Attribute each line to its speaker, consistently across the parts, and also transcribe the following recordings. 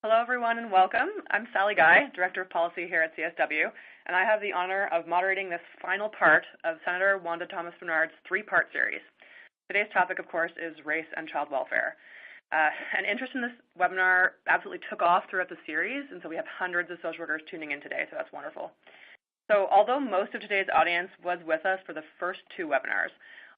Speaker 1: Hello, everyone, and welcome. I'm Sally Guy, Director of Policy here at CSW, and I have the honor of moderating this final part of Senator Wanda Thomas Bernard's three-part series. Today's topic, of course, is race and child welfare. And interest in this webinar absolutely took off throughout the series, and so we have hundreds of social workers tuning in today, so that's wonderful. So although most of today's audience was with us for the first two webinars,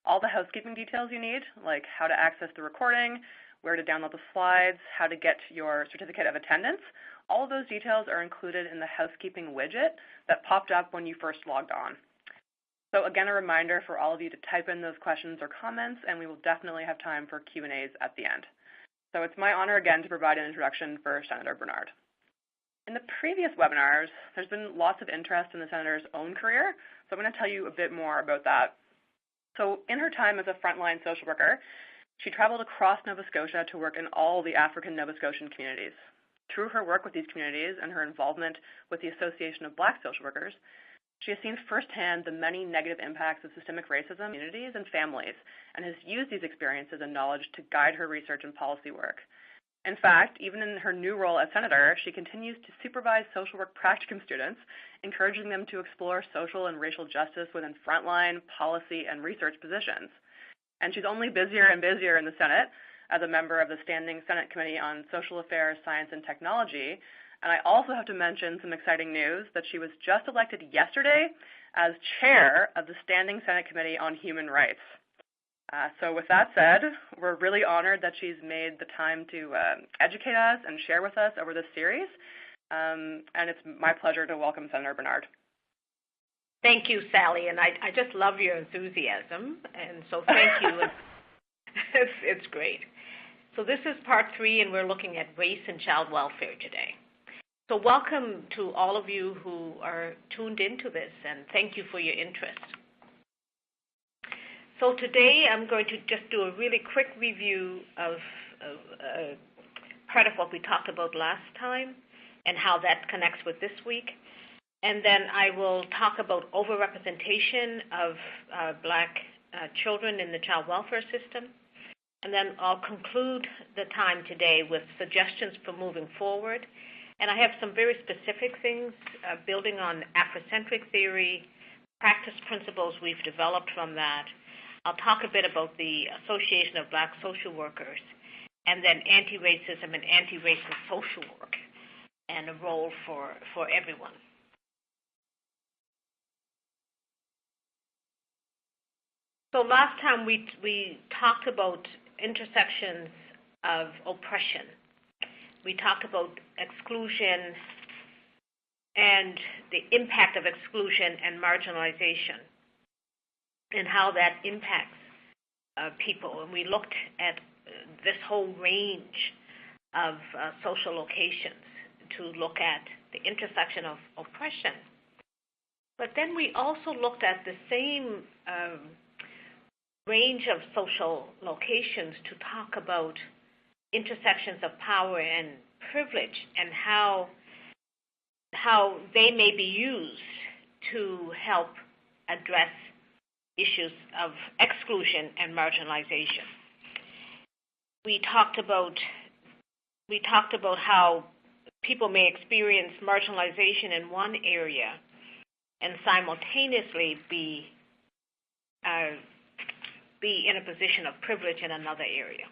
Speaker 1: all the housekeeping details you need, like how to access the recording, where to download the slides, how to get your certificate of attendance, all of those details are included in the housekeeping widget that popped up when you first logged on. So again, a reminder for all of you to type in those questions or comments, and we will definitely have time for Q&As at the end. So it's my honor again to provide an introduction for Senator Bernard. In the previous webinars, there's been lots of interest in the Senator's own career, so I'm going to tell you a bit more about that. So in her time as a frontline social worker, she traveled across Nova Scotia to work in all the African Nova Scotian communities. Through her work with these communities and her involvement with the Association of Black Social Workers, she has seen firsthand the many negative impacts of systemic racism in communities and families, and has used these experiences and knowledge to guide her research and policy work. In fact, even in her new role as Senator, she continues to supervise social work practicum students, encouraging them to explore social and racial justice within frontline, policy, and research positions. And she's only busier and busier in the Senate as a member of the Standing Senate Committee on Social Affairs, Science, and Technology. And I also have to mention some exciting news that she was just elected yesterday as chair of the Standing Senate Committee on Human Rights. So with that said, we're really honored that she's made the time to educate us and share with us over this series. And it's my pleasure to welcome Senator Bernard.
Speaker 2: Thank you, Sally, and I just love your enthusiasm, and so thank you. It's great. So this is part 3, and we're looking at race and child welfare today. So welcome to all of you who are tuned into this, and thank you for your interest. So today I'm going to just do a really quick review of part of what we talked about last time and how that connects with this week. And then I will talk about overrepresentation of Black children in the child welfare system. And then I'll conclude the time today with suggestions for moving forward. And I have some very specific things building on Afrocentric Theory, practice principles we've developed from that. I'll talk a bit about the Association of Black Social Workers, and then anti-racism and anti-racist social work, and a role for everyone. So last time we talked about intersections of oppression. We talked about exclusion and the impact of exclusion and marginalization and how that impacts people. And we looked at this whole range of social locations to look at the intersection of oppression. But then we also looked at the same range of social locations to talk about intersections of power and privilege and how they may be used to help address issues of exclusion and marginalization. We talked about how people may experience marginalization in one area and simultaneously be in a position of privilege in another area.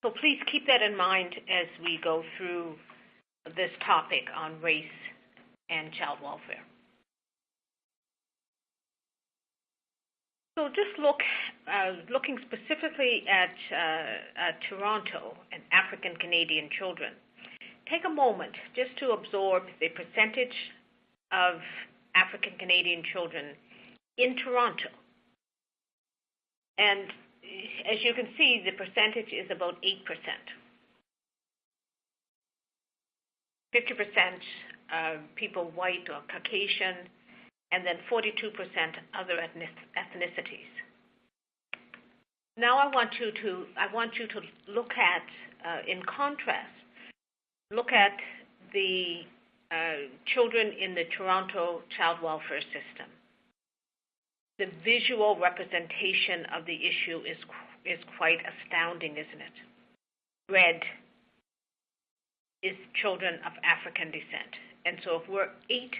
Speaker 2: So please keep that in mind as we go through this topic on race and child welfare. So just looking specifically at Toronto and African Canadian children, take a moment just to absorb the percentage of African Canadian children in Toronto. And as you can see, the percentage is about 8%. 50% people white or Caucasian, and then 42% other ethnicities. Now I want you to look at, in contrast, look at the children in the Toronto child welfare system. The visual representation of the issue is quite astounding, isn't it? Red, is children of African descent. And so if we're 8%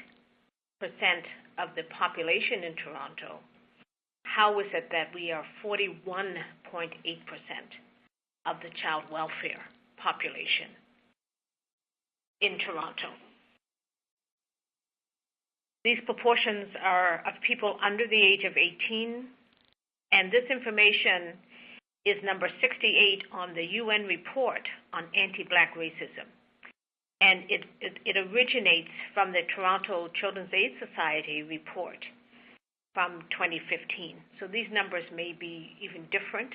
Speaker 2: of the population in Toronto, how is it that we are 41.8% of the child welfare population in Toronto? These proportions are of people under the age of 18, and this information is number 68 on the UN report on anti-Black racism. And it originates from the Toronto Children's Aid Society report from 2015. So these numbers may be even different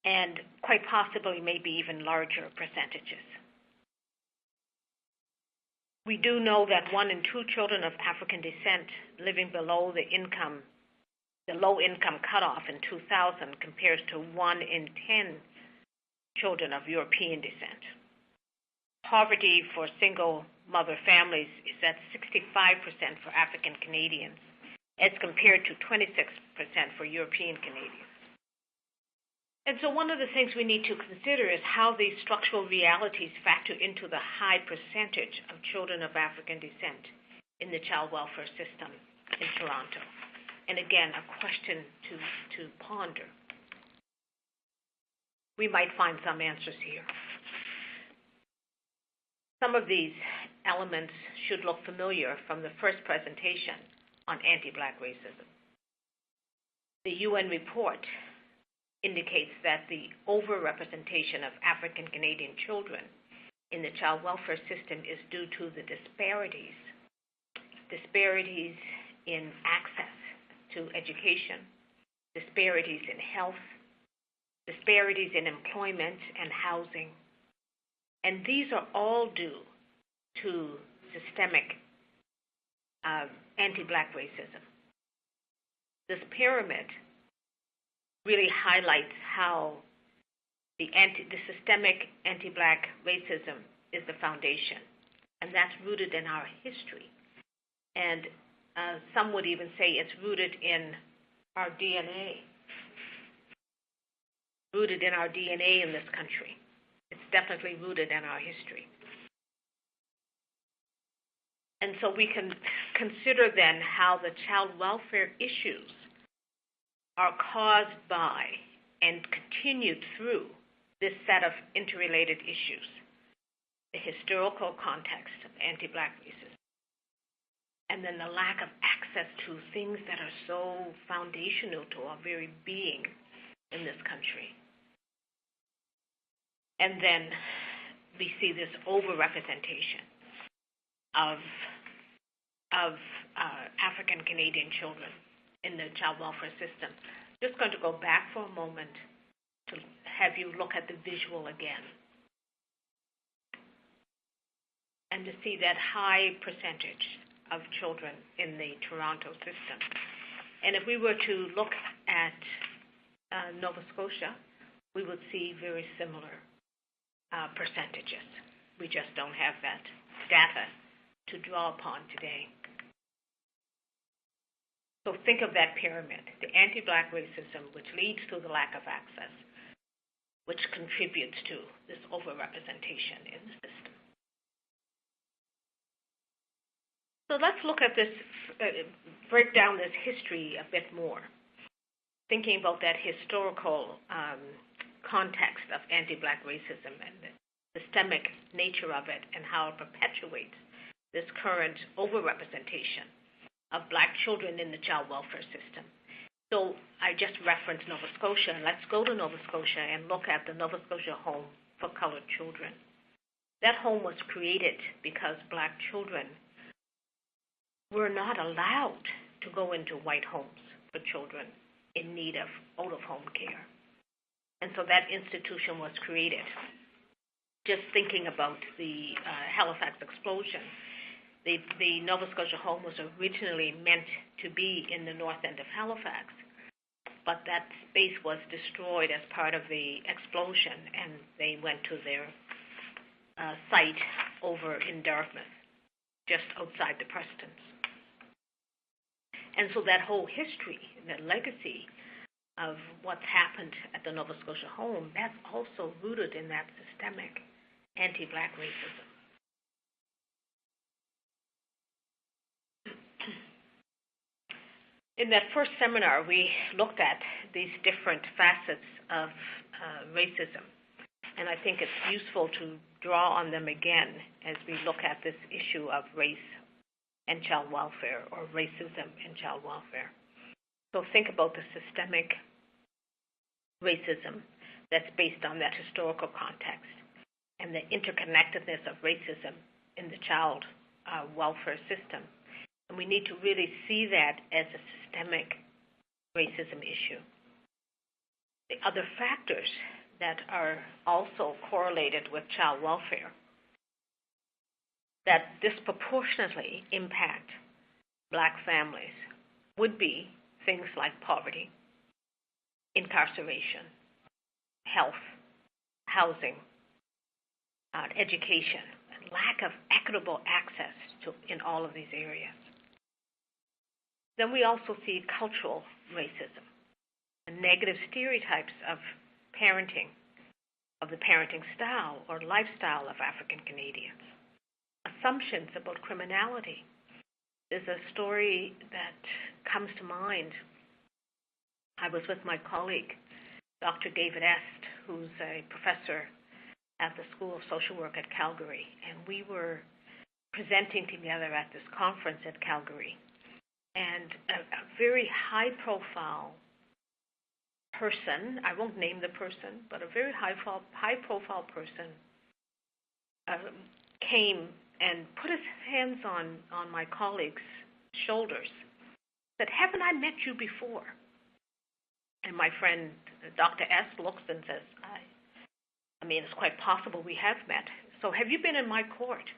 Speaker 2: and quite possibly maybe even larger percentages. We do know that 1 in 2 children of African descent living below the low income cutoff in 2000 compares to 1 in 10 children of European descent. Poverty for single mother families is at 65% for African Canadians, as compared to 26% for European Canadians. And so one of the things we need to consider is how these structural realities factor into the high percentage of children of African descent in the child welfare system in Toronto. And again, a question to ponder. We might find some answers here. Some of these elements should look familiar from the first presentation on anti-Black racism. The UN report indicates that the overrepresentation of African Canadian children in the child welfare system is due to the disparities in access to education, disparities in health, disparities in employment and housing. And these are all due to systemic anti-Black racism. This pyramid really highlights how the systemic anti-Black racism is the foundation, and that's rooted in our history. And some would even say it's rooted in our DNA. Rooted in our DNA in this country. It's definitely rooted in our history. And so we can consider then how the child welfare issues are caused by and continued through this set of interrelated issues, the historical context of anti-Black racism, and then the lack of access to things that are so foundational to our very being in this country. And then we see this overrepresentation of African Canadian children in the child welfare system. Just going to go back for a moment to have you look at the visual again and to see that high percentage of children in the Toronto system. And if we were to look at Nova Scotia, we would see very similar percentages. We just don't have that data to draw upon today. So think of that pyramid, the anti-Black racism, which leads to the lack of access, which contributes to this overrepresentation in the system. So let's look at this, break down this history a bit more, thinking about that historical context of anti-Black racism and the systemic nature of it and how it perpetuates this current overrepresentation of Black children in the child welfare system. So I just referenced Nova Scotia. Let's go to Nova Scotia and look at the Nova Scotia Home for Colored Children. That home was created because Black children were not allowed to go into white homes for children in need of out-of-home care. And so that institution was created. Just thinking about the Halifax explosion, the Nova Scotia Home was originally meant to be in the north end of Halifax, but that space was destroyed as part of the explosion, and they went to their site over in Dartmouth, just outside the Prestons. And so that whole history, that legacy of what's happened at the Nova Scotia Home, that's also rooted in that systemic anti-Black racism. In that first seminar, we looked at these different facets of racism, and I think it's useful to draw on them again as we look at this issue of race and child welfare, or racism and child welfare. So think about the systemic racism that's based on that historical context and the interconnectedness of racism in the child welfare system. And we need to really see that as a systemic racism issue. The other factors that are also correlated with child welfare that disproportionately impact Black families would be things like poverty, incarceration, health, housing, education, and lack of equitable access in all of these areas. Then we also see cultural racism and negative stereotypes of parenting, of the parenting style or lifestyle of African Canadians. Assumptions about criminality. There's a story that comes to mind. I was with my colleague, Dr. David Est, who's a professor at the School of Social Work at Calgary, and we were presenting together at this conference at Calgary. And a very high-profile person, I won't name the person, but a very high-profile person came and put his hands on my colleague's shoulders, said, "Haven't I met you before?" And my friend, Dr. S., looks and says, I mean, it's quite possible we have met. So have you been in my court?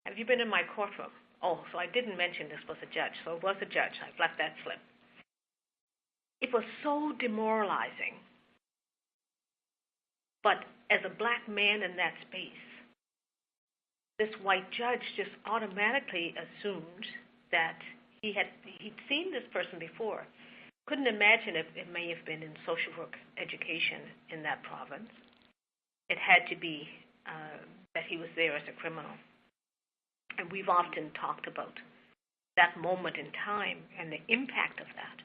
Speaker 2: Have you been in my courtroom? Oh, so I didn't mention this was a judge. So it was a judge. I've let that slip. It was so demoralizing. But as a Black man in that space, this white judge just automatically assumed that he'd seen this person before. Couldn't imagine it may have been in social work education in that province. It had to be that he was there as a criminal. And we've often talked about that moment in time and the impact of that.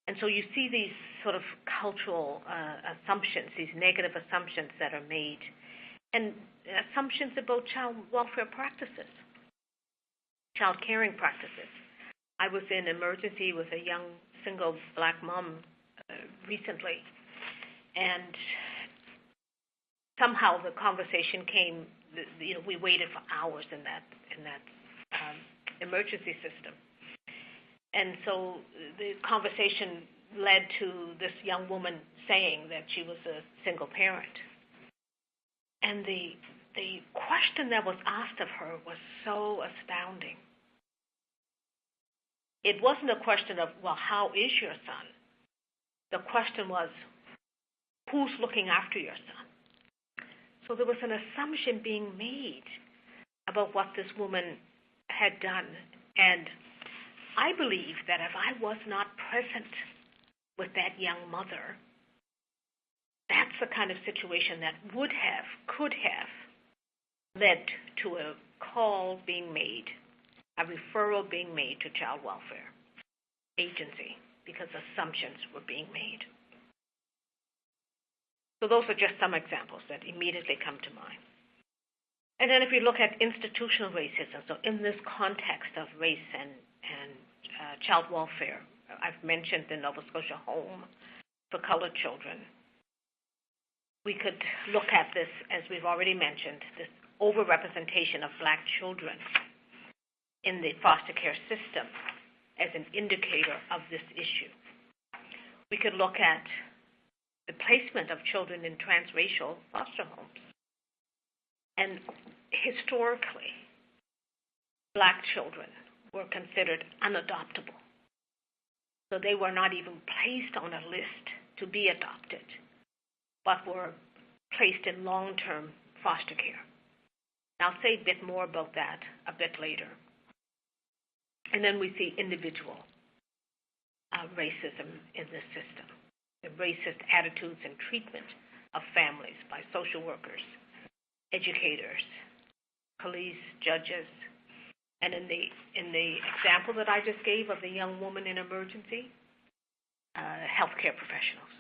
Speaker 2: And so you see these sort of cultural assumptions, these negative assumptions that are made, and assumptions about child welfare practices, child caring practices. I was in emergency with a young single Black mom recently, and somehow the conversation came. We waited for hours in that emergency system, and so the conversation led to this young woman saying that she was a single parent, and the question that was asked of her was so astounding. It wasn't a question of, well, how is your son? The question was, who's looking after your son? So there was an assumption being made about what this woman had done. And I believe that if I was not present with that young mother, that's the kind of situation that could have led to a call being made, a referral being made to child welfare agency because assumptions were being made. So those are just some examples that immediately come to mind. And then if you look at institutional racism, so in this context of race and child welfare, I've mentioned the Nova Scotia Home for Colored Children. We could look at this, as we've already mentioned, this overrepresentation of Black children in the foster care system as an indicator of this issue. We could look at the placement of children in transracial foster homes. And historically, Black children were considered unadoptable. So they were not even placed on a list to be adopted, but were placed in long-term foster care. And I'll say a bit more about that a bit later. And then we see individual racism in this system, the racist attitudes and treatment of families by social workers educators, police, judges, and in the example that I just gave of the young woman in emergency, healthcare professionals.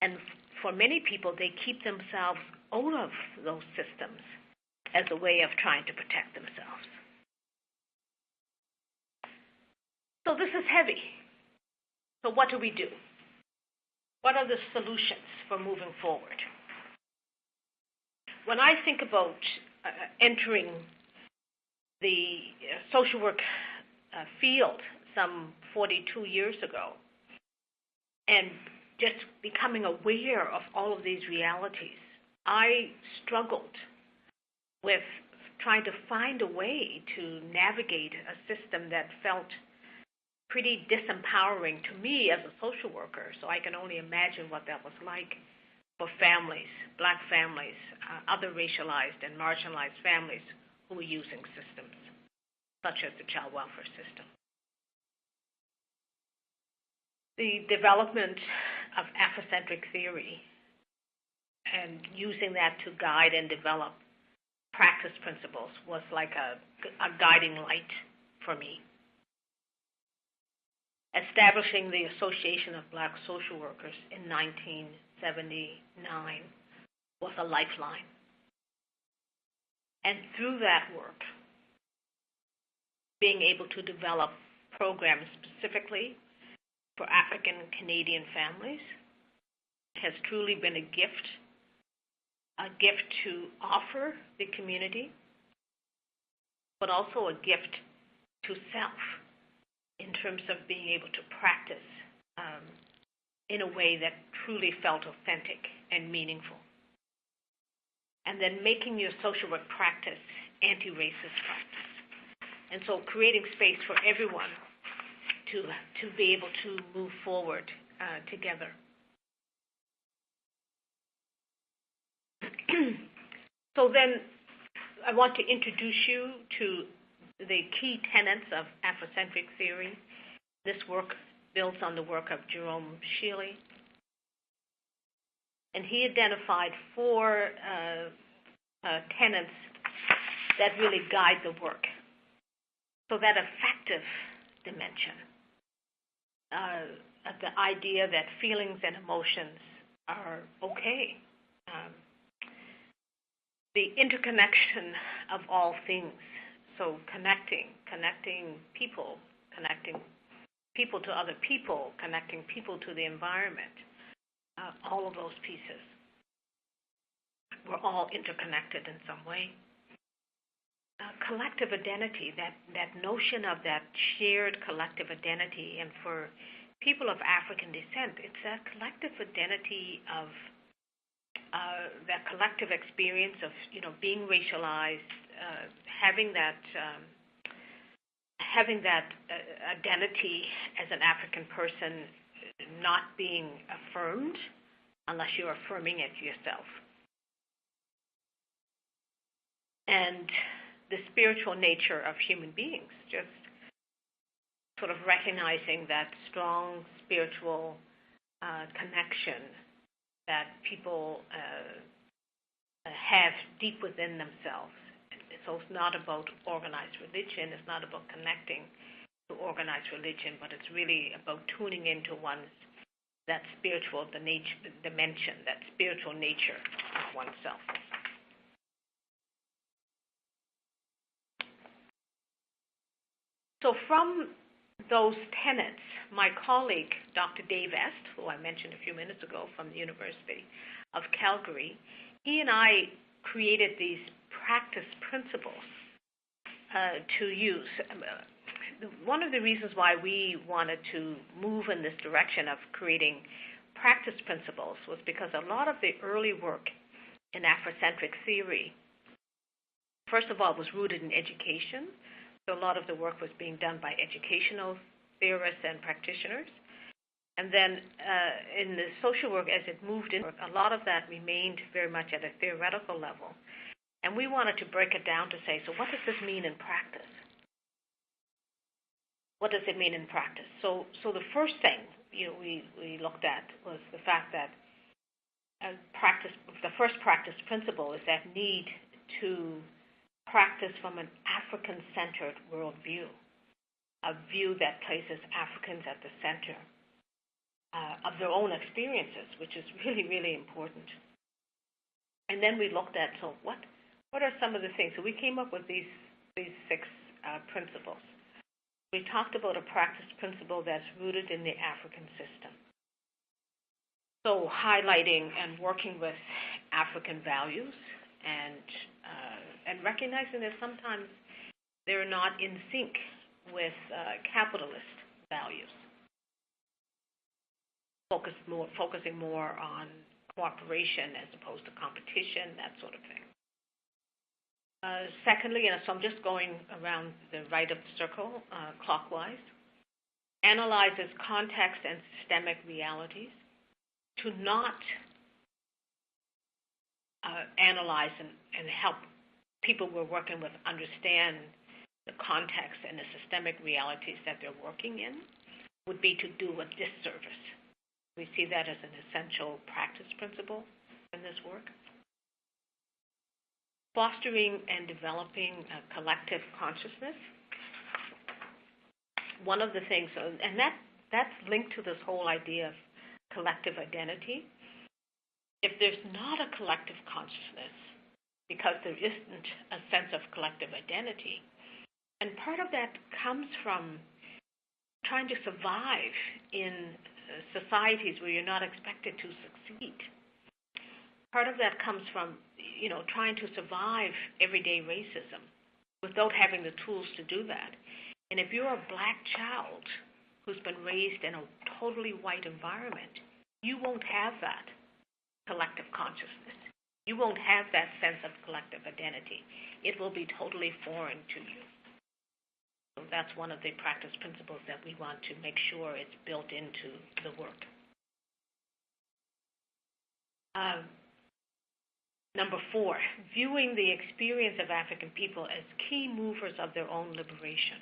Speaker 2: And for many people, they keep themselves out of those systems as a way of trying to protect themselves. So this is heavy. So what do we do? What are the solutions for moving forward? When I think about entering the social work field some 42 years ago and just becoming aware of all of these realities, I struggled with trying to find a way to navigate a system that felt pretty disempowering to me as a social worker. So I can only imagine what that was like for families, Black families, other racialized and marginalized families who were using systems, such as the child welfare system. The development of Afrocentric Theory and using that to guide and develop practice principles was like a guiding light for me. Establishing the Association of Black Social Workers in 1979 was a lifeline. And through that work, being able to develop programs specifically for African Canadian families has truly been a gift to offer the community, but also a gift to self in terms of being able to practice in a way that truly felt authentic and meaningful. And then making your social work practice anti-racist practice. And so creating space for everyone to be able to move forward together. So then I want to introduce you to the key tenets of Afrocentric theory. This work builds on the work of Jerome Shealy. And he identified 4 tenets that really guide the work. So that affective dimension, the idea that feelings and emotions are okay. The interconnection of all things. So connecting people to other people, connecting people to the environment, all of those pieces. We're all interconnected in some way. Collective identity, that notion of that shared collective identity, and for people of African descent, it's that collective identity of that collective experience of being racialized, having that identity as an African person not being affirmed unless you're affirming it yourself. And the spiritual nature of human beings, just sort of recognizing that strong spiritual connection that people have deep within themselves. So it's not about organized religion, it's not about connecting to organized religion, but it's really about tuning into that spiritual dimension, that spiritual nature of oneself. So from those tenets, my colleague, Dr. Dave Est, who I mentioned a few minutes ago from the University of Calgary, he and I created these practice principles to use. One of the reasons why we wanted to move in this direction of creating practice principles was because a lot of the early work in Afrocentric theory, first of all, was rooted in education. So a lot of the work was being done by educational theorists and practitioners. And then in the social work, as it moved in, a lot of that remained very much at a theoretical level. And we wanted to break it down to say, so what does this mean in practice? What does it mean in practice? So the first thing we looked at was the fact that practice the first practice principle is that need to practice from an African-centered worldview, a view that places Africans at the center of their own experiences, which is really, really important. And then we looked at, so what are some of the things? So we came up with these 6 principles. We talked about a practice principle that's rooted in the African system. So highlighting and working with African values and recognizing that sometimes they're not in sync with capitalist values. Focusing more on cooperation as opposed to competition, that sort of thing. Secondly, so I'm just going around the right of the circle clockwise, analyzes context and systemic realities, to not analyze and help people we're working with understand the context and the systemic realities that they're working in would be to do a disservice. We see that as an essential practice principle in this work. Fostering and developing a collective consciousness. One of the things, and that's linked to this whole idea of collective identity. If there's not a collective consciousness, because there isn't a sense of collective identity, and part of that comes from trying to survive in societies where you're not expected to succeed. Part of that comes from, trying to survive everyday racism without having the tools to do that. And if you're a black child who's been raised in a totally white environment, you won't have that collective consciousness. You won't have that sense of collective identity. It will be totally foreign to you. So that's one of the practice principles that we want to make sure it's built into the work. Number 4, viewing the experience of African people as key movers of their own liberation.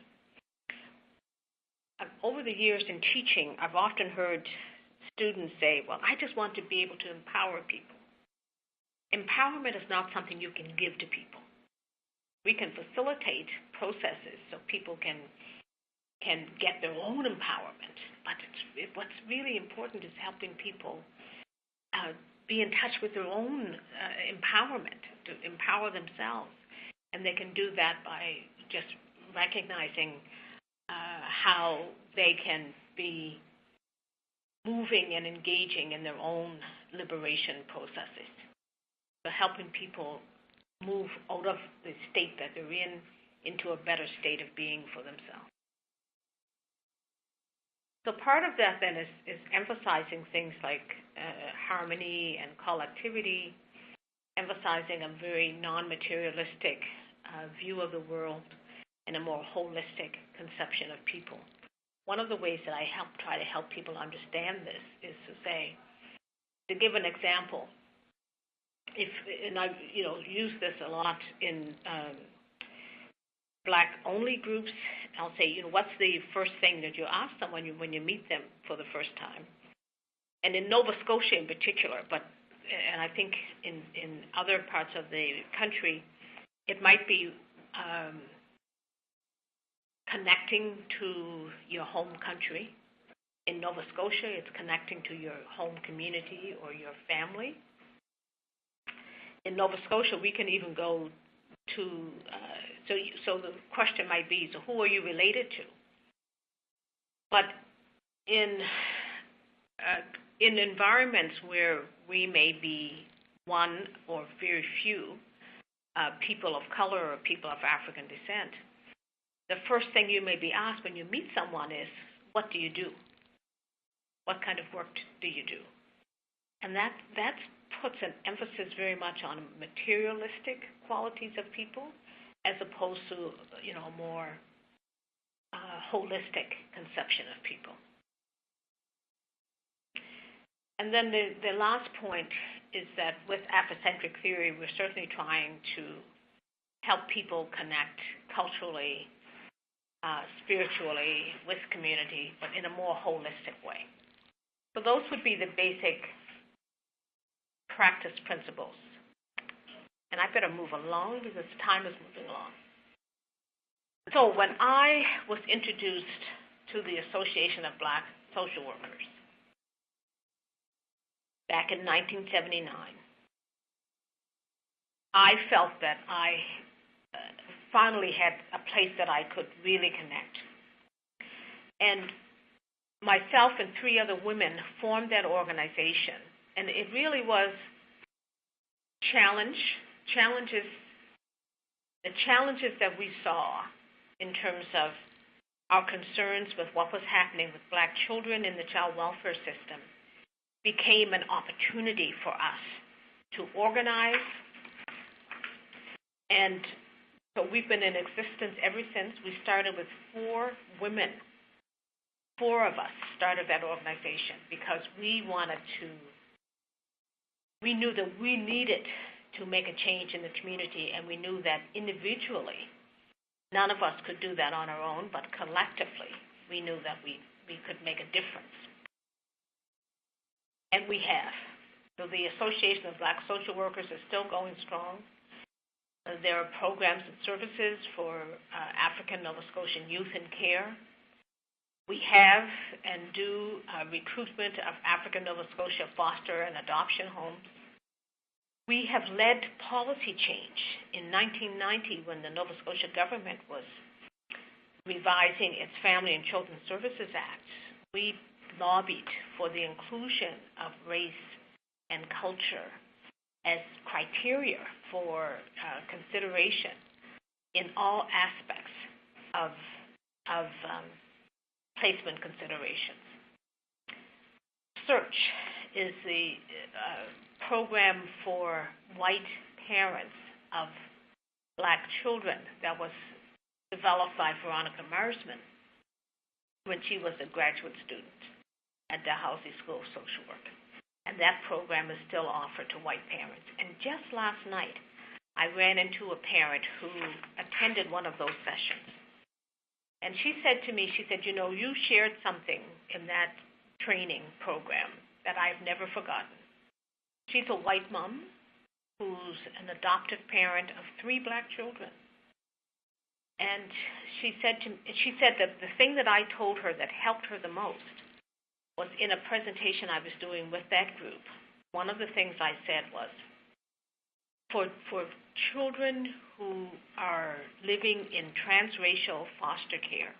Speaker 2: Over the years in teaching, I've often heard students say, well, I just want to be able to empower people. Empowerment is not something you can give to people. We can facilitate processes so people can get their own empowerment, but what's really important is helping people be in touch with their own empowerment, to empower themselves. And they can do that by just recognizing how they can be moving and engaging in their own liberation processes. So helping people move out of the state that they're in into a better state of being for themselves. So part of that then is emphasizing things like harmony and collectivity, emphasizing a very non-materialistic view of the world and a more holistic conception of people. One of the ways that I try to help people understand this is to say, to give an example, and I use this a lot in Black-only groups. I'll say, what's the first thing that you ask them when you meet them for the first time? And in Nova Scotia in particular, and I think in other parts of the country, it might be connecting to your home country. In Nova Scotia, it's connecting to your home community or your family. In Nova Scotia, we can even go to, so the question might be, so who are you related to? But in environments where we may be one or very few people of color or people of African descent, the first thing you may be asked when you meet someone is, what do you do? What kind of work do you do? And that puts an emphasis very much on materialistic qualities of people as opposed to, a more holistic conception of people. And then the last point is that with Afrocentric theory, we're certainly trying to help people connect culturally, spiritually, with community, but in a more holistic way. So those would be the basic practice principles. And I better move along because time is moving along. So when I was introduced to the Association of Black Social Workers back in 1979, I felt that I finally had a place that I could really connect. And myself and 3 other women formed that organization, and it really was the challenges that we saw in terms of our concerns with what was happening with Black children in the child welfare system became an opportunity for us to organize. And so we've been in existence ever since. We started with 4 women. 4 of us started that organization because we knew that we needed to make a change in the community, and we knew that individually, none of us could do that on our own, but collectively, we knew that we could make a difference. And we have. So the Association of Black Social Workers is still going strong. There are programs and services for African Nova Scotian youth in care. We have and do recruitment of African Nova Scotia foster and adoption homes. We have led policy change. In 1990, when the Nova Scotia government was revising its Family and Children's Services Act, we lobbied for the inclusion of race and culture as criteria for consideration in all aspects of placement considerations. SEARCH is the program for white parents of Black children that was developed by Veronica Marsman when she was a graduate student at Dalhousie School of Social Work. And that program is still offered to white parents. And just last night, I ran into a parent who attended one of those sessions. And she said to me, you shared something in that training program that I've never forgotten. She's a white mom who's an adoptive parent of 3 Black children. And she said that the thing that I told her that helped her the most was in a presentation I was doing with that group. One of the things I said was, for children who are living in transracial foster care,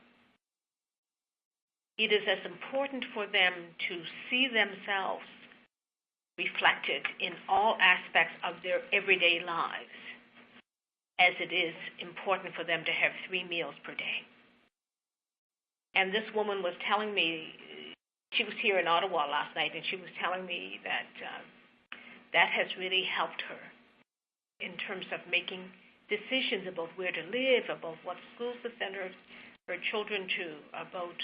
Speaker 2: it is as important for them to see themselves reflected in all aspects of their everyday lives as it is important for them to have 3 meals per day. And this woman was telling me, she was here in Ottawa last night, and she was telling me that that has really helped her in terms of making decisions about where to live, about what schools to send her children to, about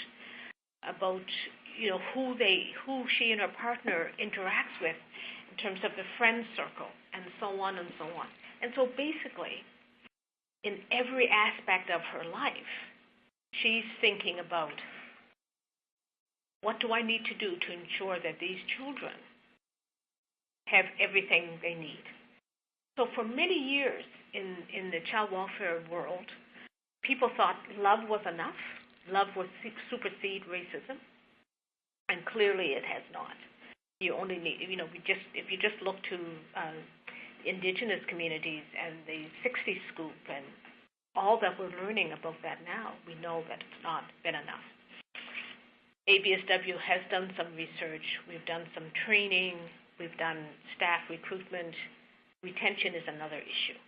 Speaker 2: who she and her partner interacts with in terms of the friend circle, and so on and so on. And so basically, in every aspect of her life, she's thinking about, what do I need to do to ensure that these children have everything they need? So for many years in the child welfare world, people thought love was enough. Love would supersede racism, and clearly it has not. You only need, if you just look to Indigenous communities and the 60 scoop and all that we're learning about that now, we know that it's not been enough. ABSW has done some research. We've done some training. We've done staff recruitment. Retention is another issue.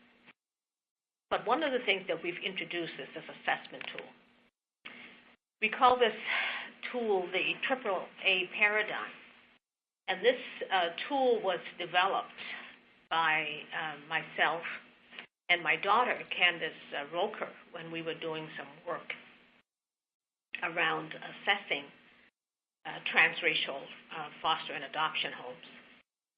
Speaker 2: But one of the things that we've introduced is this assessment tool. We call this tool the AAA paradigm. And this tool was developed by myself and my daughter, Candace Roker, when we were doing some work around assessing transracial foster and adoption homes.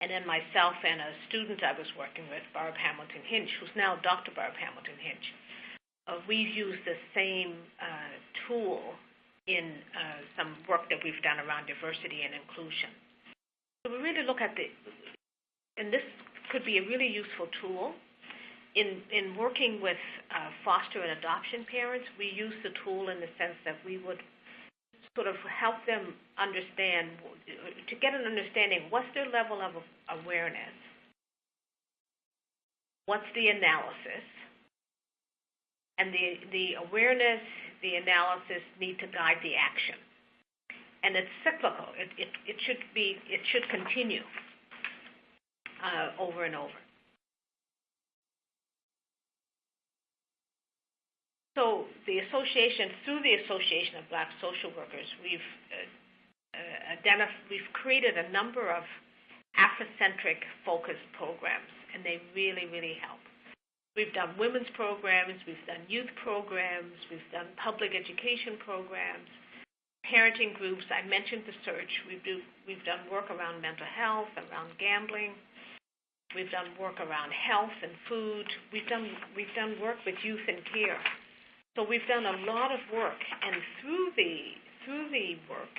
Speaker 2: And then myself and a student I was working with, Barb Hamilton Hinch, who's now Dr. Barb Hamilton Hinch, we've used the same tool in some work that we've done around diversity and inclusion. So we really look at and this could be a really useful tool. In working with foster and adoption parents, we use the tool in the sense that we would sort of help them understand, to get an understanding, what's their level of awareness, what's the analysis, and the awareness, the analysis need to guide the action. And it's cyclical. It should continue over and over. So through the Association of Black Social Workers, we've created a number of Afrocentric focused programs, and they really, really help. We've done women's programs, we've done youth programs, we've done public education programs, parenting groups. I mentioned the search. We've done work around mental health, around gambling. We've done work around health and food. We've done work with youth and care. So we've done a lot of work, and through the work,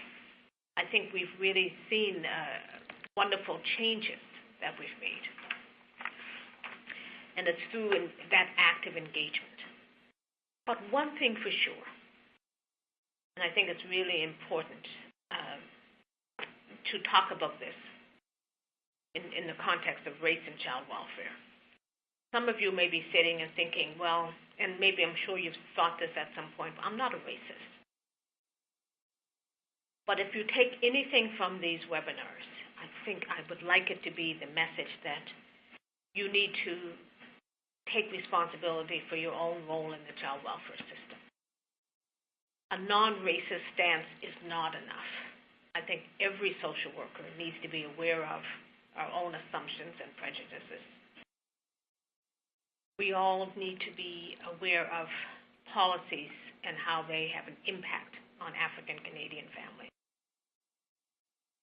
Speaker 2: I think we've really seen wonderful changes that we've made. And it's through that active engagement. But one thing for sure, and I think it's really important to talk about this in the context of race and child welfare. Some of you may be sitting and thinking, well, and maybe I'm sure you've thought this at some point, I'm not a racist. But if you take anything from these webinars, I think I would like it to be the message that you need to take responsibility for your own role in the child welfare system. A non-racist stance is not enough. I think every social worker needs to be aware of our own assumptions and prejudices. We all need to be aware of policies and how they have an impact on African Canadian families.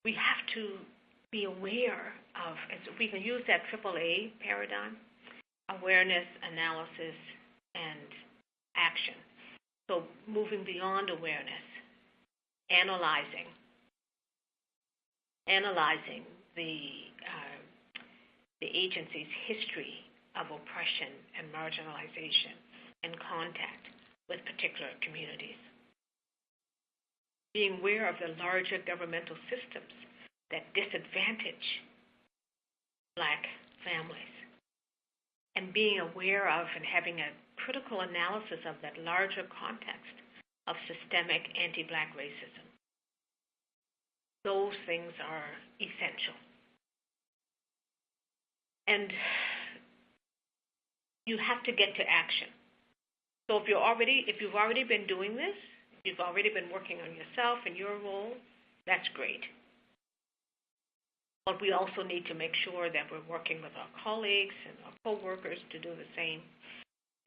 Speaker 2: We have to be aware of, we can use that AAA paradigm, awareness, analysis, and action. So moving beyond awareness, analyzing the agency's history of oppression and marginalization and contact with particular communities. Being aware of the larger governmental systems that disadvantage Black families, and being aware of and having a critical analysis of that larger context of systemic anti-Black racism. Those things are essential. And you have to get to action. So if you've already been doing this, you've already been working on yourself and your role, that's great. But we also need to make sure that we're working with our colleagues and our co-workers to do the same.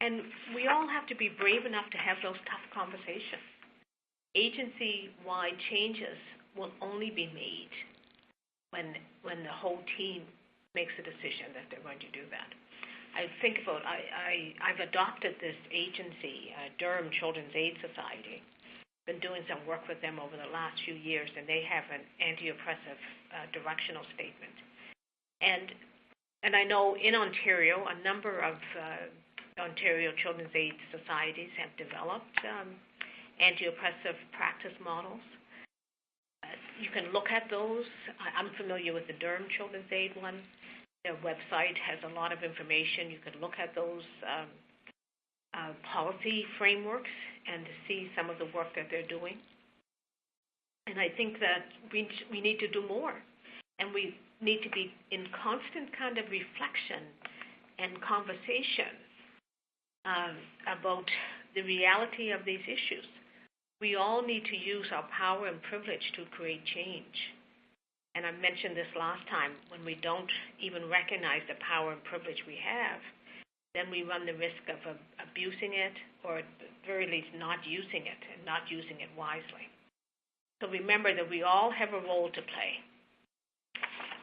Speaker 2: And we all have to be brave enough to have those tough conversations. Agency-wide changes will only be made when the whole team makes a decision that they're going to do that. I've adopted this agency, Durham Children's Aid Society. Been doing some work with them over the last few years, and they have an anti-oppressive directional statement. And I know in Ontario, a number of Ontario Children's Aid Societies have developed anti-oppressive practice models. You can look at those. I'm familiar with the Durham Children's Aid one. Their website has a lot of information. You can look at those policy frameworks and to see some of the work that they're doing. And I think that we need to do more. And we need to be in constant kind of reflection and conversation about the reality of these issues. We all need to use our power and privilege to create change. And I mentioned this last time, when we don't even recognize the power and privilege we have, then we run the risk of abusing it, or at the very least not using it, and not using it wisely. So remember that we all have a role to play.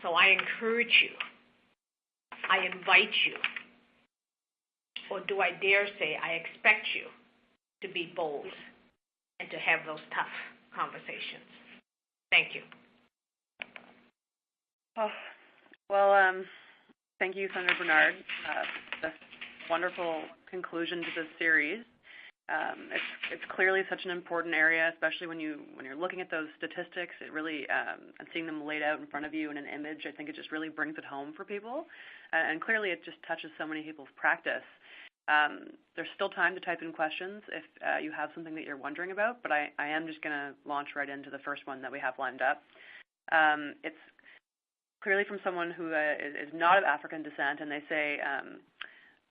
Speaker 2: So I encourage you, I invite you, or do I dare say I expect you to be bold and to have those tough conversations. Thank you.
Speaker 1: Oh, well, Thank you, Senator Bernard. This wonderful conclusion to this series. It's clearly such an important area, especially when you're looking at those statistics. It really and seeing them laid out in front of you in an image. I think it just really brings it home for people, and clearly it just touches so many people's practice. There's still time to type in questions if you have something that you're wondering about, but I am just going to launch right into the first one that we have lined up. It's clearly from someone who is not of African descent, and they say,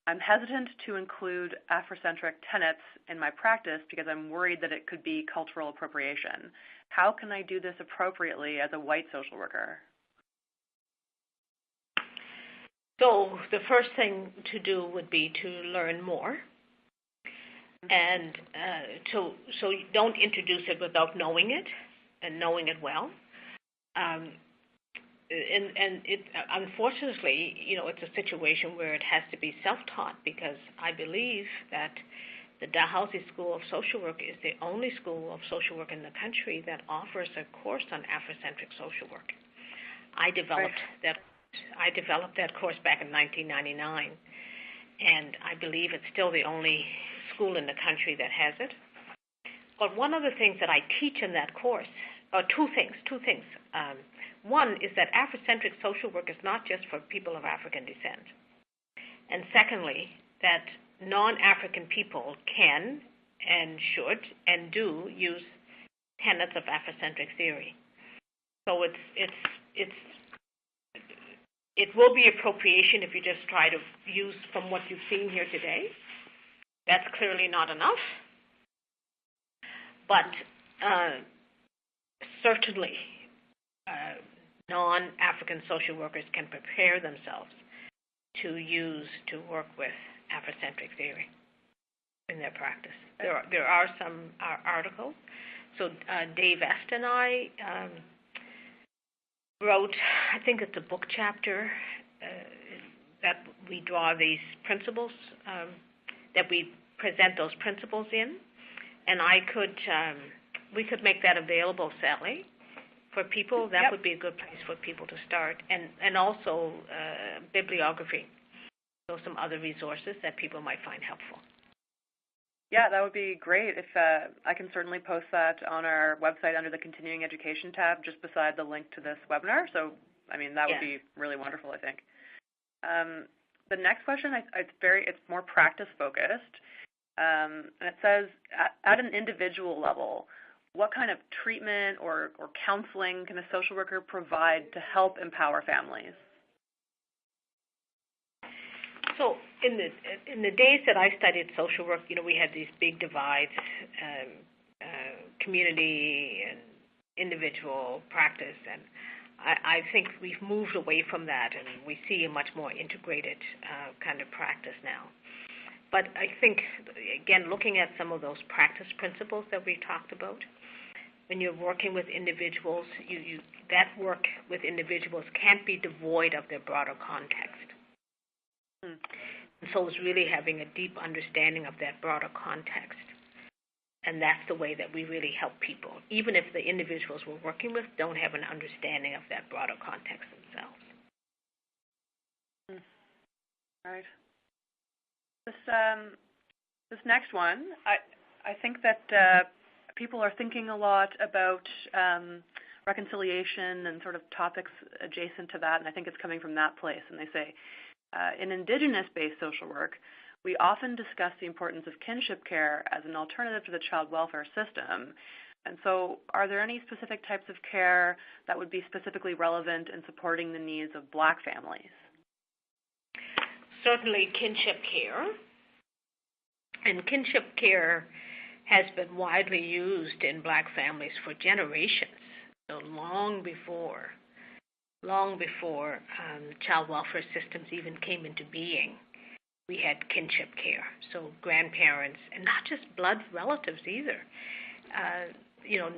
Speaker 1: I'm hesitant to include Afrocentric tenets in my practice because I'm worried that it could be cultural appropriation. How can I do this appropriately as a white social worker?
Speaker 2: So the first thing to do would be to learn more. And so you don't introduce it without knowing it and knowing it well. And it, unfortunately, it's a situation where it has to be self-taught, because I believe that the Dalhousie School of Social Work is the only school of social work in the country that offers a course on Afrocentric social work. I developed that course back in 1999, and I believe it's still the only school in the country that has it. But one of the things that I teach in that course, or two things. One is that Afrocentric social work is not just for people of African descent. And secondly, that non-African people can and should and do use tenets of Afrocentric theory. So it will be appropriation if you just try to use from what you've seen here today. That's clearly not enough. But certainly, non-African social workers can prepare themselves to work with Afrocentric theory in their practice. There are some articles. So Dave Est and I wrote, I think it's a book chapter that we draw these principles, that we present those principles in, and we could make that available, Sally, for people. That
Speaker 1: Yep.
Speaker 2: would be a good place for people to start, and also bibliography, so some other resources that people might find helpful.
Speaker 1: Yeah, that would be great. If I can certainly post that on our website under the Continuing Education tab, just beside the link to this webinar. So, I mean, that would be really wonderful, I think. The next question, it's more practice focused, and it says, at an individual level, what kind of treatment or counseling can a social worker provide to help empower families?
Speaker 2: So in the days that I studied social work, we had these big divides, community and individual practice, and I think we've moved away from that, and we see a much more integrated kind of practice now. But I think, again, looking at some of those practice principles that we talked about, when you're working with individuals, that work with individuals can't be devoid of their broader context. And so it's really having a deep understanding of that broader context. And that's the way that we really help people, even if the individuals we're working with don't have an understanding of that broader context themselves.
Speaker 1: Right. This next one, I think that people are thinking a lot about reconciliation and sort of topics adjacent to that, and I think it's coming from that place. And they say, in Indigenous-based social work, we often discuss the importance of kinship care as an alternative to the child welfare system. And so are there any specific types of care that would be specifically relevant in supporting the needs of Black families?
Speaker 2: Certainly kinship care. And kinship care has been widely used in Black families for generations, so long before child welfare systems even came into being. We had kinship care, so grandparents, and not just blood relatives either.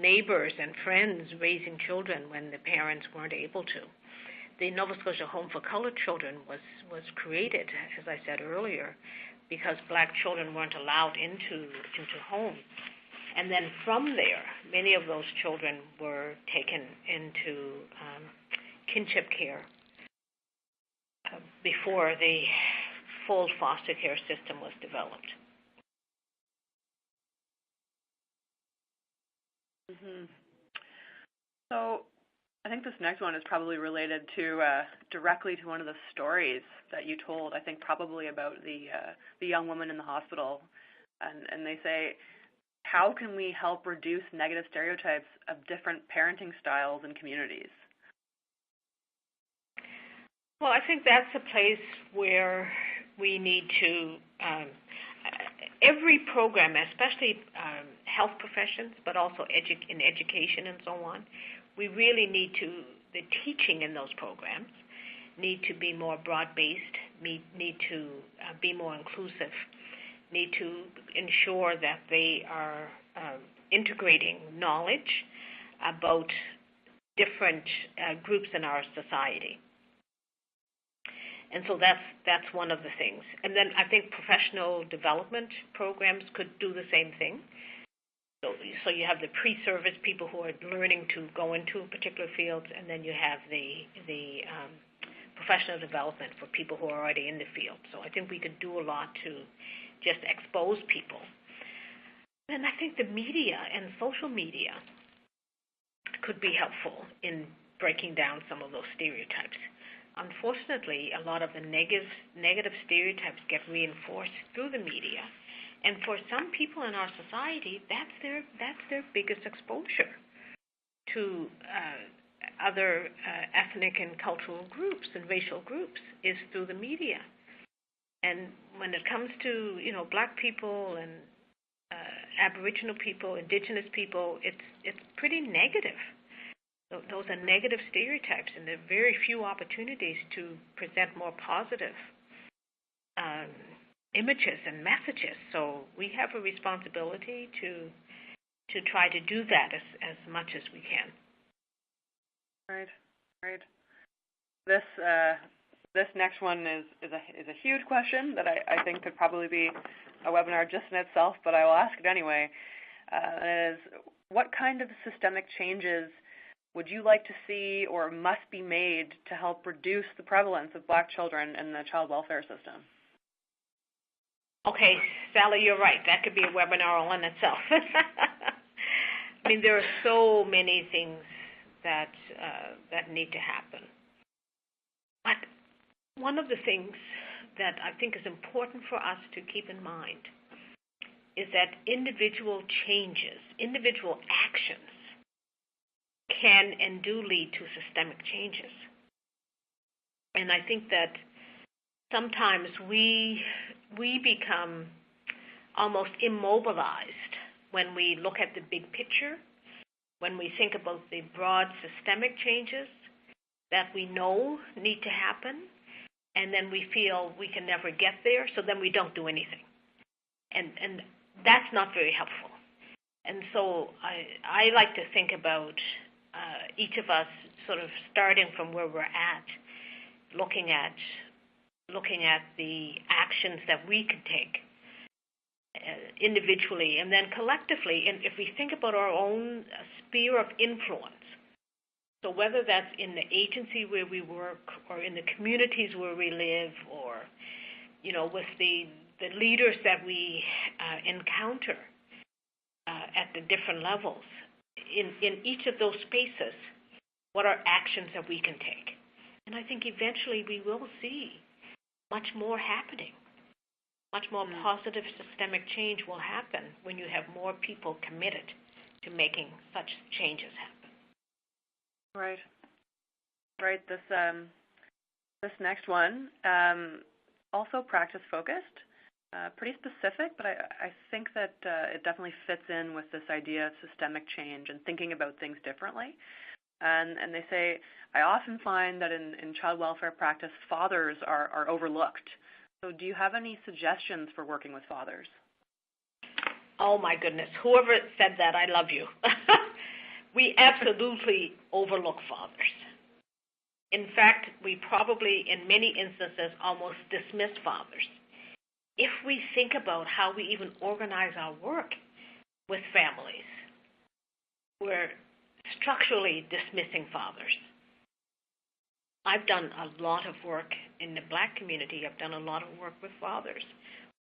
Speaker 2: Neighbors and friends raising children when the parents weren't able to. The Nova Scotia Home for Colored Children was created, as I said earlier, because Black children weren't allowed into home. And then from there, many of those children were taken into kinship care. before the full foster care system was developed.
Speaker 1: Mm-hmm. So I think this next one is probably related to directly to one of the stories that you told, I think probably about the young woman in the hospital. And they say, how can we help reduce negative stereotypes of different parenting styles and communities?
Speaker 2: Well, I think that's a place where we need to, every program, especially health professions, but also in education and so on, we really need to, the teaching in those programs need to be more broad-based, need to be more inclusive, need to ensure that they are integrating knowledge about different groups in our society. And so that's one of the things. And then I think professional development programs could do the same thing. So you have the pre-service people who are learning to go into particular fields, and then you have the professional development for people who are already in the field. So I think we could do a lot to just expose people. And I think the media and social media could be helpful in breaking down some of those stereotypes. Unfortunately, a lot of the negative stereotypes get reinforced through the media. And for some people in our society, that's their biggest exposure to other ethnic and cultural groups and racial groups is through the media. And when it comes to Black people and Aboriginal people, Indigenous people, it's pretty negative. Those are negative stereotypes, and there are very few opportunities to present more positive images and messages. So we have a responsibility to try to do that as much as we can.
Speaker 1: Right. This next one is a huge question that I think could probably be a webinar just in itself, but I will ask it anyway. And it is, what kind of systemic changes would you like to see or must be made to help reduce the prevalence of Black children in the child welfare system?
Speaker 2: Okay, Sally, you're right. That could be a webinar all in itself. I mean, there are so many things that need to happen. But one of the things that I think is important for us to keep in mind is that individual changes, individual actions can and do lead to systemic changes. And I think that sometimes we become almost immobilized when we look at the big picture, when we think about the broad systemic changes that we know need to happen, and then we feel we can never get there, so then we don't do anything. And that's not very helpful. And so I like to think about each of us sort of starting from where we're at, looking at the actions that we could take individually and then collectively. And if we think about our own sphere of influence, so whether that's in the agency where we work or in the communities where we live or, with the leaders that we encounter at the different levels, in each of those spaces, what are actions that we can take? And I think eventually we will see much more happening. Much more positive systemic change will happen when you have more people committed to making such changes happen.
Speaker 1: Right. This next one, also practice-focused, pretty specific, but I think that it definitely fits in with this idea of systemic change and thinking about things differently. And they say, I often find that in child welfare practice, fathers are overlooked. So do you have any suggestions for working with fathers?
Speaker 2: Oh, my goodness. Whoever said that, I love you. We absolutely overlook fathers. In fact, we probably, in many instances, almost dismiss fathers. If we think about how we even organize our work with families, we're structurally dismissing fathers. I've done a lot of work in the Black community. I've done a lot of work with fathers,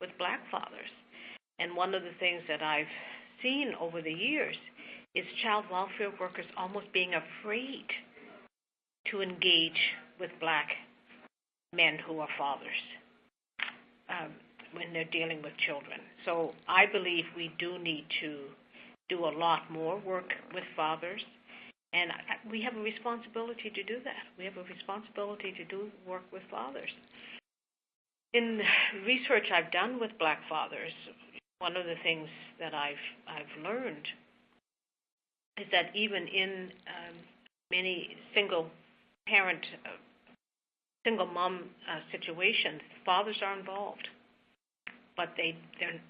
Speaker 2: with Black fathers. And one of the things that I've seen over the years is child welfare workers almost being afraid to engage with Black men who are fathers when they're dealing with children. So I believe we do need to do a lot more work with fathers, and we have a responsibility to do that. We have a responsibility to do work with fathers. In research I've done with Black fathers, one of the things that I've learned is that even in many single parent, single mom situations, fathers are involved, but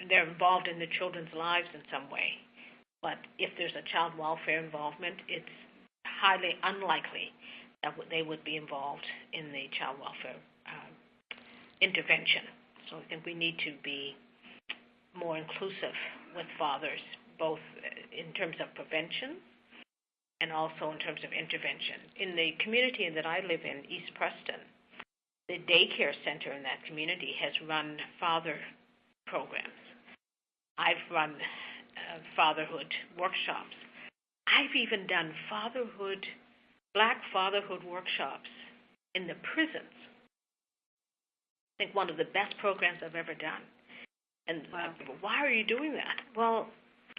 Speaker 2: they're involved in the children's lives in some way. But if there's a child welfare involvement, it's highly unlikely that they would be involved in the child welfare intervention. So I think we need to be more inclusive with fathers, both in terms of prevention and also in terms of intervention. In the community that I live in, East Preston, the daycare center in that community has run father programs. I've run fatherhood workshops. I've even done Black fatherhood workshops in the prisons. I think one of the best programs I've ever done. And wow. Why are you doing that? Well,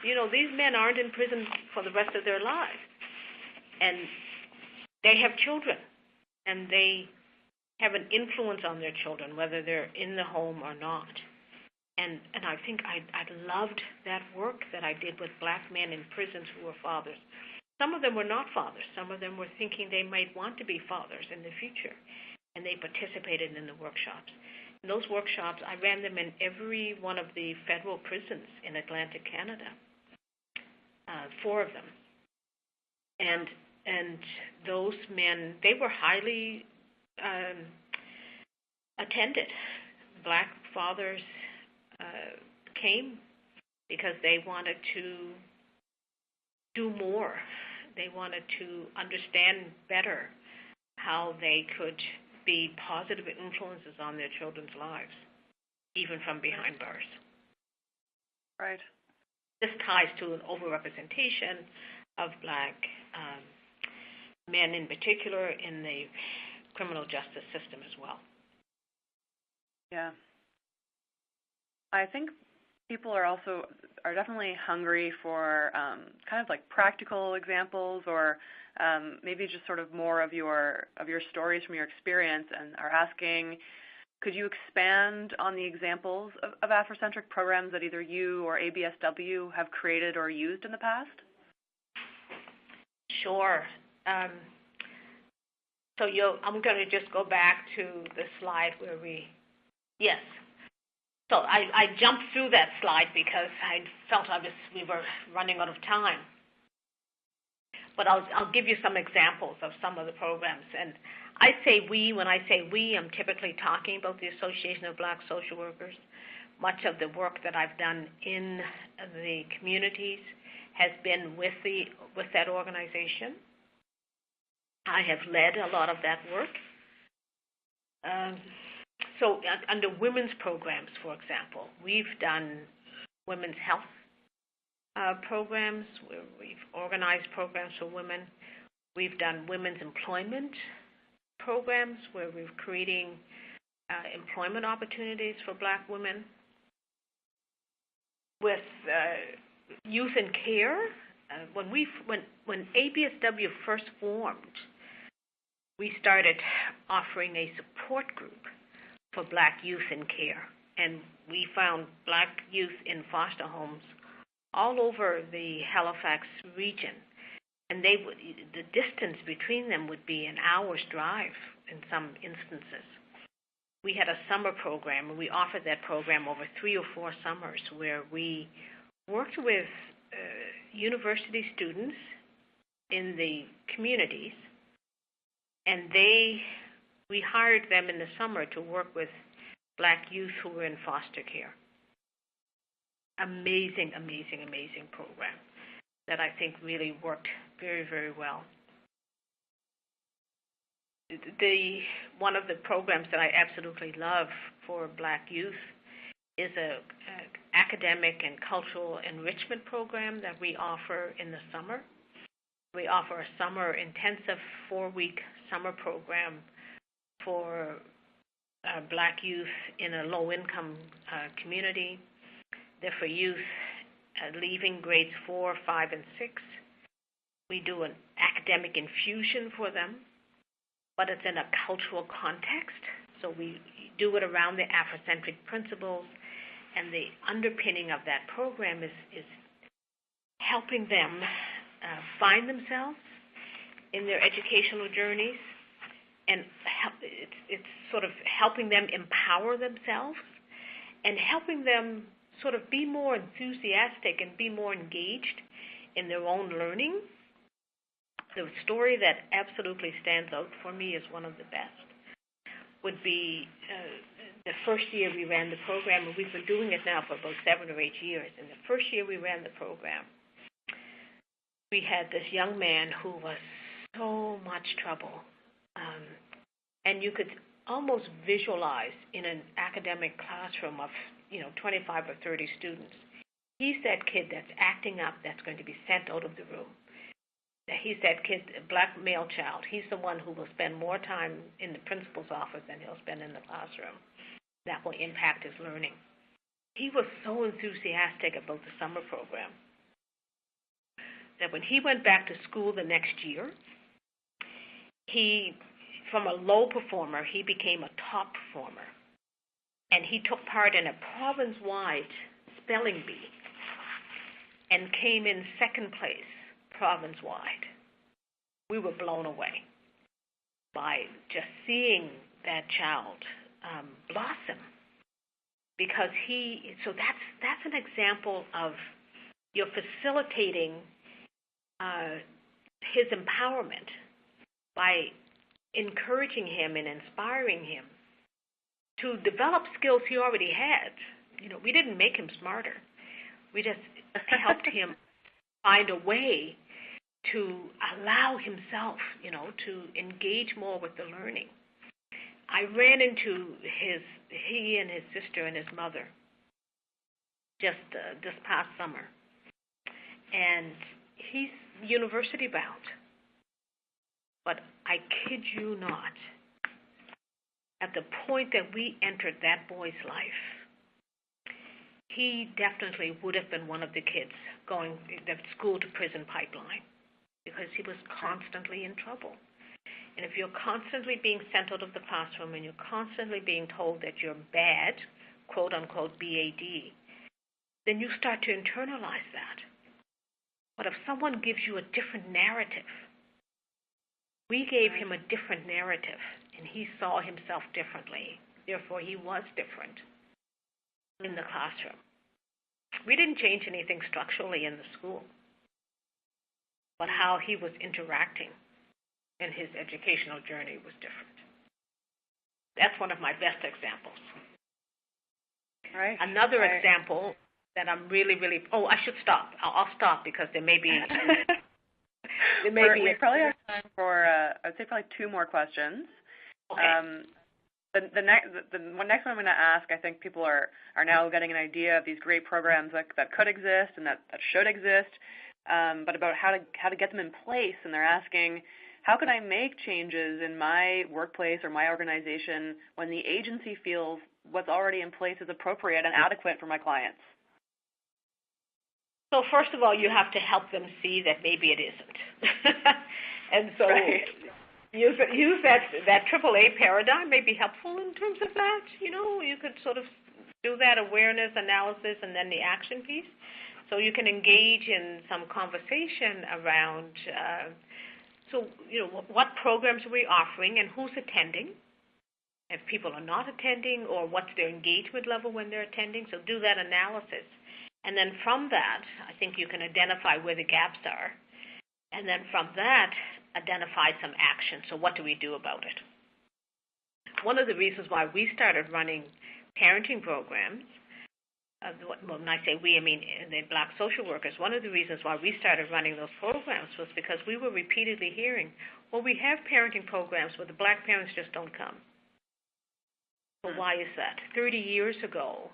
Speaker 2: these men aren't in prison for the rest of their lives. And they have children. And they have an influence on their children, whether they're in the home or not. And I think I loved that work that I did with Black men in prisons who were fathers. Some of them were not fathers. Some of them were thinking they might want to be fathers in the future. And they participated in the workshops. And those workshops, I ran them in every one of the federal prisons in Atlantic Canada, 4 of them. And those men, they were highly attended. Black fathers came because they wanted to do more. They wanted to understand better how they could be positive influences on their children's lives, even from behind bars.
Speaker 1: Right.
Speaker 2: This ties to an overrepresentation of Black men in particular in the criminal justice system as well.
Speaker 1: Yeah. I think people are definitely hungry for kind of like practical examples, or maybe just sort of more of your stories from your experience, and are asking, could you expand on the examples of Afrocentric programs that either you or ABSW have created or used in the past?
Speaker 2: Sure. So I'm going to just go back to the slide where yes. So I jumped through that slide because I felt we were running out of time. But I'll give you some examples of some of the programs. And when I say we, I'm typically talking about the Association of Black Social Workers. Much of the work that I've done in the communities has been with that organization. I have led a lot of that work. So under women's programs, for example, we've done women's health programs. We've organized programs for women. We've done women's employment programs where we're creating employment opportunities for Black women. With youth in care, when ABSW first formed, we started offering a support group for Black youth in care. And we found Black youth in foster homes all over the Halifax region. And the distance between them would be an hour's drive in some instances. We had a summer program, and we offered that program over 3 or 4 summers, where we worked with university students in the communities, and we hired them in the summer to work with Black youth who were in foster care. Amazing, amazing, amazing program that I think really worked very, very well. one of the programs that I absolutely love for Black youth is a academic and cultural enrichment program that we offer in the summer. We offer a summer intensive 4-week summer program for Black youth in a low-income community. They're for youth leaving grades 4, 5, and 6. We do an academic infusion for them, but it's in a cultural context. So we do it around the Afrocentric principles, and the underpinning of that program is helping them find themselves in their educational journeys, and it's sort of helping them empower themselves and helping them sort of be more enthusiastic and be more engaged in their own learning. The story that absolutely stands out for me as one of the best would be the first year we ran the program, and we've been doing it now for about 7 or 8 years. And the first year we ran the program, we had this young man who was so much trouble. And you could almost visualize in an academic classroom of 25 or 30 students. He's that kid that's acting up, that's going to be sent out of the room. He's that kid, a Black male child. He's the one who will spend more time in the principal's office than he'll spend in the classroom. That will impact his learning. He was so enthusiastic about the summer program that when he went back to school the next year, from a low performer, he became a top performer. And he took part in a province-wide spelling bee and came in second place province-wide. We were blown away by just seeing that child blossom, because so that's an example of you're facilitating his empowerment by encouraging him and inspiring him to develop skills he already had. We didn't make him smarter. We just helped him find a way to allow himself, to engage more with the learning. I ran into he and his sister and his mother just this past summer, and he's university bound. But I kid you not, at the point that we entered that boy's life, he definitely would have been one of the kids going the school to prison pipeline, because he was constantly in trouble. And if you're constantly being sent out of the classroom and you're constantly being told that you're bad, quote unquote BAD, then you start to internalize that. But if someone gives you a different narrative, we gave him a different narrative, and he saw himself differently. Therefore, he was different in the classroom. We didn't change anything structurally in the school, but how he was interacting in his educational journey was different. That's one of my best examples.
Speaker 1: Right.
Speaker 2: Another example that I'm really, I should stop. I'll stop because there may be...
Speaker 1: We probably have time for, I would say probably 2 more questions.
Speaker 2: Okay.
Speaker 1: The next one I'm going to ask, I think people are now getting an idea of these great programs that could exist and that should exist, but about how to get them in place. And they're asking, how can I make changes in my workplace or my organization when the agency feels what's already in place is appropriate and adequate for my clients?
Speaker 2: So first of all, you have to help them see that maybe it isn't. And so use that AAA paradigm may be helpful in terms of that. You could sort of do that awareness, analysis, and then the action piece. So you can engage in some conversation around, what programs are we offering and who's attending, if people are not attending, or what's their engagement level when they're attending. So do that analysis. And then from that, I think you can identify where the gaps are. And then from that, identify some action. So what do we do about it? One of the reasons why we started running parenting programs when I say we, I mean the Black social workers, one of the reasons why we started running those programs was because we were repeatedly hearing, well, we have parenting programs, but the Black parents just don't come. Well, why is that? 30 years ago,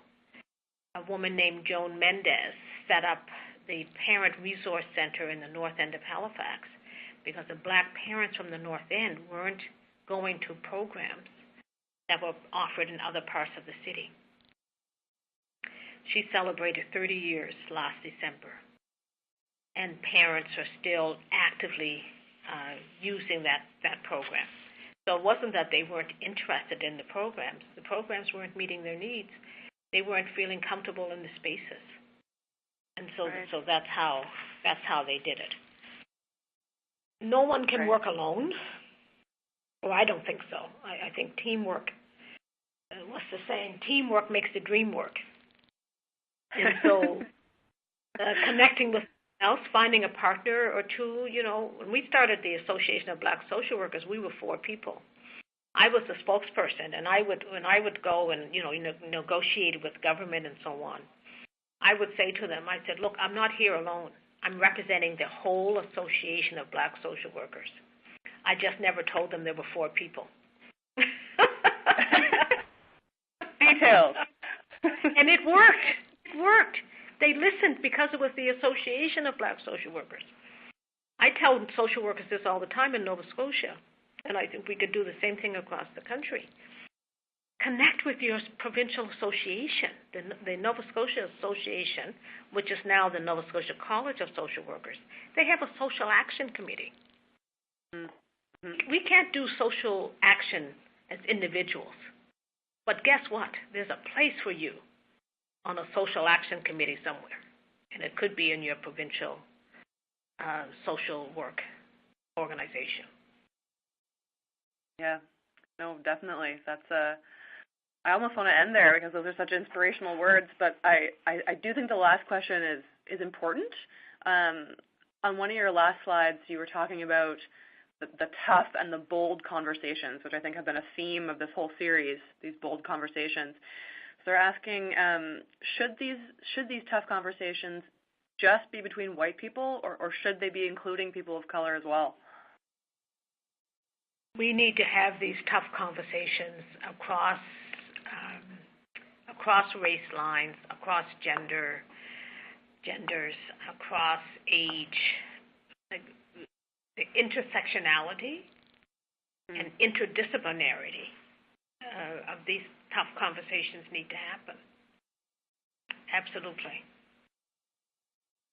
Speaker 2: a woman named Joan Mendez set up the Parent Resource Center in the North End of Halifax because the Black parents from the North End weren't going to programs that were offered in other parts of the city. She celebrated 30 years last December, and parents are still actively using that program. So it wasn't that they weren't interested in the programs weren't meeting their needs. They weren't feeling comfortable in the spaces. And so,
Speaker 1: right.
Speaker 2: So that's how they did it. No one can work alone. Well, I don't think so. I think teamwork, what's the saying? Teamwork makes the dream work. And so connecting with else, finding a partner or two, when we started the Association of Black Social Workers, we were 4 people. I was the spokesperson, and I would go and, negotiate with government and so on. I would say to them, I said, look, I'm not here alone. I'm representing the whole Association of Black Social Workers. I just never told them there were 4 people.
Speaker 1: Details.
Speaker 2: And it worked. It worked. They listened because it was the Association of Black Social Workers. I tell social workers this all the time in Nova Scotia, and I think we could do the same thing across the country. Connect with your provincial association, the Nova Scotia Association, which is now the Nova Scotia College of Social Workers. They have a social action committee. Mm-hmm. We can't do social action as individuals. But guess what? There's a place for you on a social action committee somewhere. And it could be in your provincial social work organization.
Speaker 1: Yeah, no, definitely. I almost want to end there because those are such inspirational words, but I do think the last question is important. On one of your last slides, you were talking about the tough and the bold conversations, which I think have been a theme of this whole series, these bold conversations. So they're asking, should these tough conversations just be between white people, or should they be including people of color as well?
Speaker 2: We need to have these tough conversations across race lines, across genders, across age. The intersectionality and interdisciplinarity of these tough conversations need to happen. Absolutely.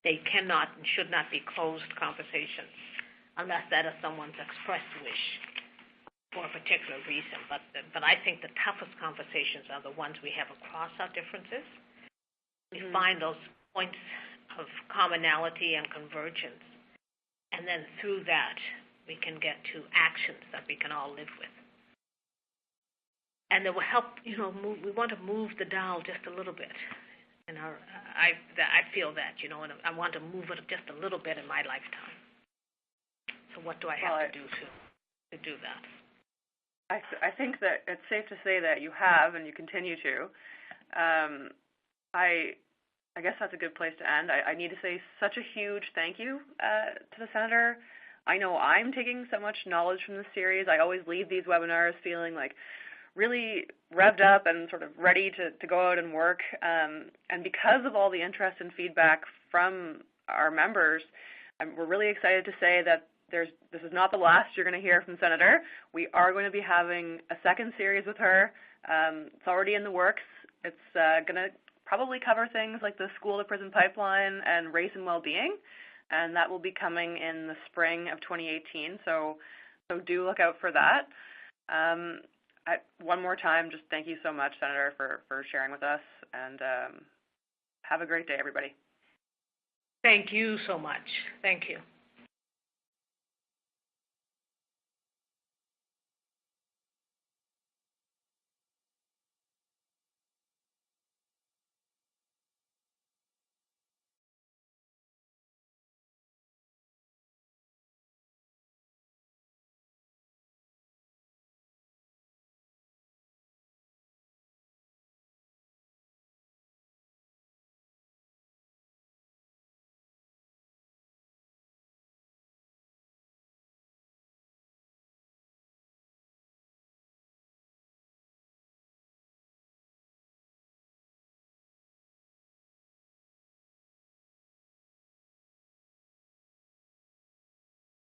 Speaker 2: They cannot and should not be closed conversations unless that is someone's expressed wish for a particular reason. But I think the toughest conversations are the ones we have across our differences. We find those points of commonality and convergence. And then through that, we can get to actions that we can all live with. And that will help, we want to move the dial just a little bit. I feel that, and I want to move it just a little bit in my lifetime. So what do I have to do to do that?
Speaker 1: I think that it's safe to say that you have and you continue to. I guess that's a good place to end. I need to say such a huge thank you to the Senator. I know I'm taking so much knowledge from this series. I always leave these webinars feeling like really revved up and sort of ready to go out and work. And because of all the interest and feedback from our members, we're really excited to say that this is not the last you're going to hear from Senator. We are going to be having a second series with her. It's already in the works. It's going to probably cover things like the school-to-prison pipeline and race and well-being, and that will be coming in the spring of 2018, so do look out for that. One more time, just thank you so much, Senator, for sharing with us, and have a great day, everybody.
Speaker 2: Thank you so much. Thank you.